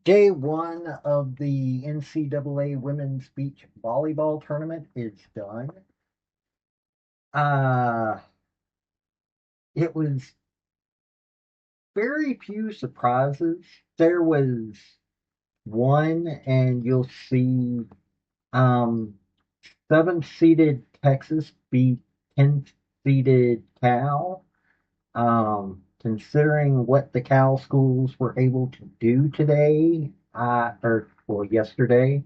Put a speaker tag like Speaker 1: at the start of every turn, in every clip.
Speaker 1: Day one of the NCAA Women's Beach Volleyball Tournament is done. Uh, it was very few surprises. There was one, and you'll see um, seven-seeded Texas beat 10-seeded Cal. Considering what the Cal schools were able to do today, yesterday,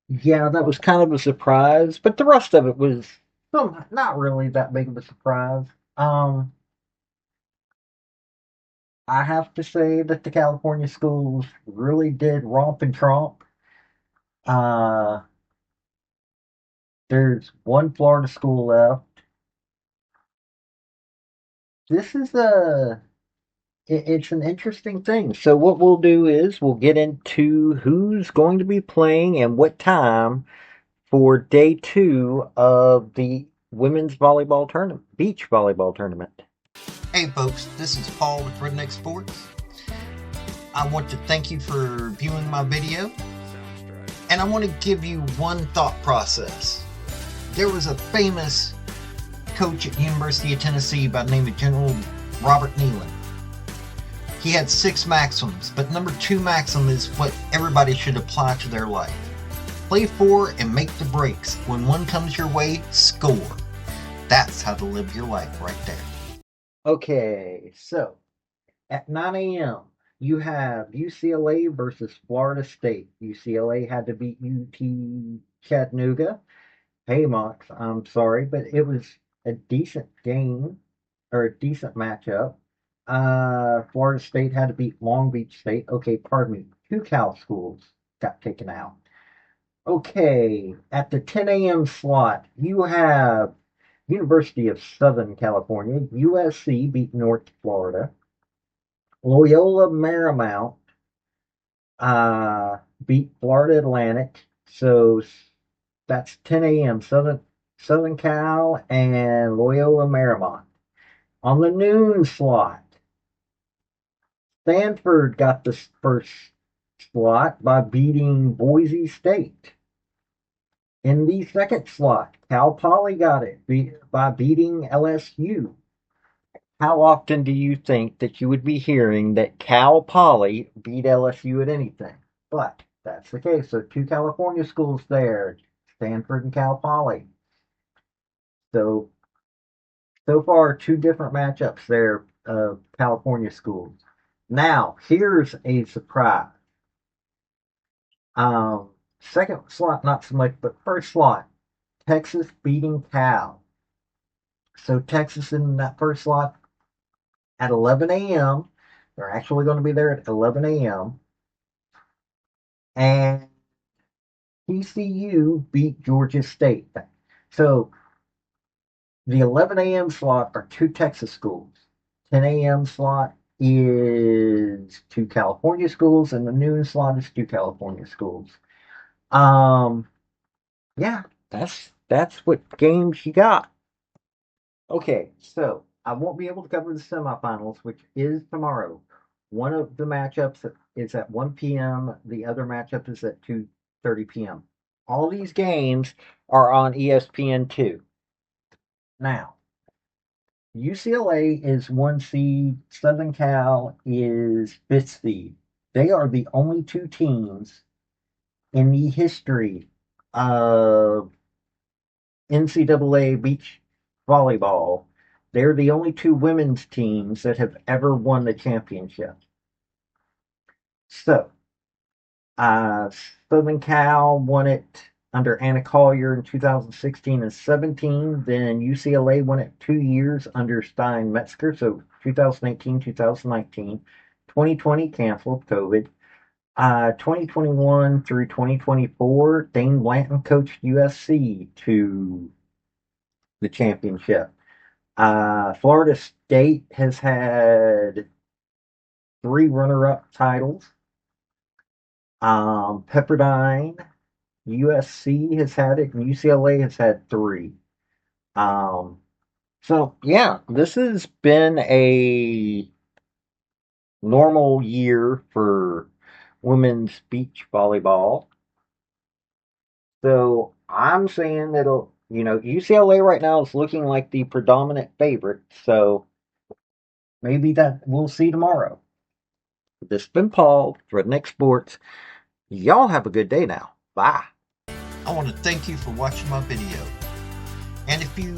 Speaker 1: yeah, that was kind of a surprise, but the rest of it was not really that big of a surprise. Um, I have to say that the California schools really did romp and tromp. Uh, there's one Florida school left. This is it's an interesting thing. So what we'll do is we'll get into who's going to be playing and what time for day two of the women's volleyball tournament, beach volleyball tournament. Hey folks, this is Paul with Redneck Sports. I want to thank you for viewing my video, and I want to give you one thought process. There was a famous coach at the University of Tennessee by the name of General Robert Nealon. He had 6 maxims, but number 2 maxim is what everybody should apply to their life. Play for and make the breaks. When one comes your way, score. That's how to live your life right there. Okay, so at 9 a.m., you have UCLA versus Florida State. UCLA had to beat UT Chattanooga. Hey, Mox, I'm sorry, but it was a decent game or a decent matchup. Florida State had to beat Long Beach State. Okay, pardon me. 2 Cal schools got taken out. Okay, at the 10 a.m. slot, you have University of Southern California. USC beat North Florida. Loyola Marymount beat Florida Atlantic. So that's 10 a.m. Southern Cal and Loyola Marymount. On the noon slot, Stanford got the first slot by beating Boise State. In the second slot, Cal Poly got it by beating LSU. How often do you think that you would be hearing that Cal Poly beat LSU at anything? But that's the case. So 2 California schools there, Stanford and Cal Poly. So so far 2 different matchups there of California schools. Now here's a surprise. Second slot not so much, but first slot, Texas beating Cal. So Texas in that first slot at 11 a.m. They're actually going to be there at 11 a.m. And TCU beat Georgia State. So the 11 a.m. slot are 2 Texas schools. 10 a.m. slot is 2 California schools, and the noon slot is 2 California schools. Um, yeah, that's what games you got. Okay, so I won't be able to cover the semifinals, which is tomorrow. One of the matchups is at 1 p.m. The other matchup is at 2:30 p.m. All these games are on ESPN2. Now, UCLA is 1 seed, Southern Cal is 5th seed. They are the only 2 teams in the history of NCAA beach volleyball. They're the only 2 women's teams that have ever won the championship. So, uh, Southern Cal won it under Anna Collier in 2016 and 17. Then UCLA won it 2 years under Stein Metzger, so 2018, 2019. 2020 canceled COVID. 2021 through 2024, Dane Blanton coached USC to the championship. Florida State has had 3 runner-up titles. Pepperdine, USC has had it, and UCLA has had 3. Um, so yeah, this has been a normal year for women's beach volleyball. So I'm saying that'll, UCLA right now is looking like the predominant favorite. So maybe that we'll see tomorrow. This has been Paul for Redneck Sports. Y'all have a good day now. Bye.
Speaker 2: I want to thank you for watching my video. And if you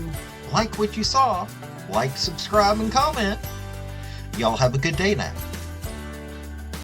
Speaker 2: like what you saw, like, subscribe, and comment. Y'all have a good day now.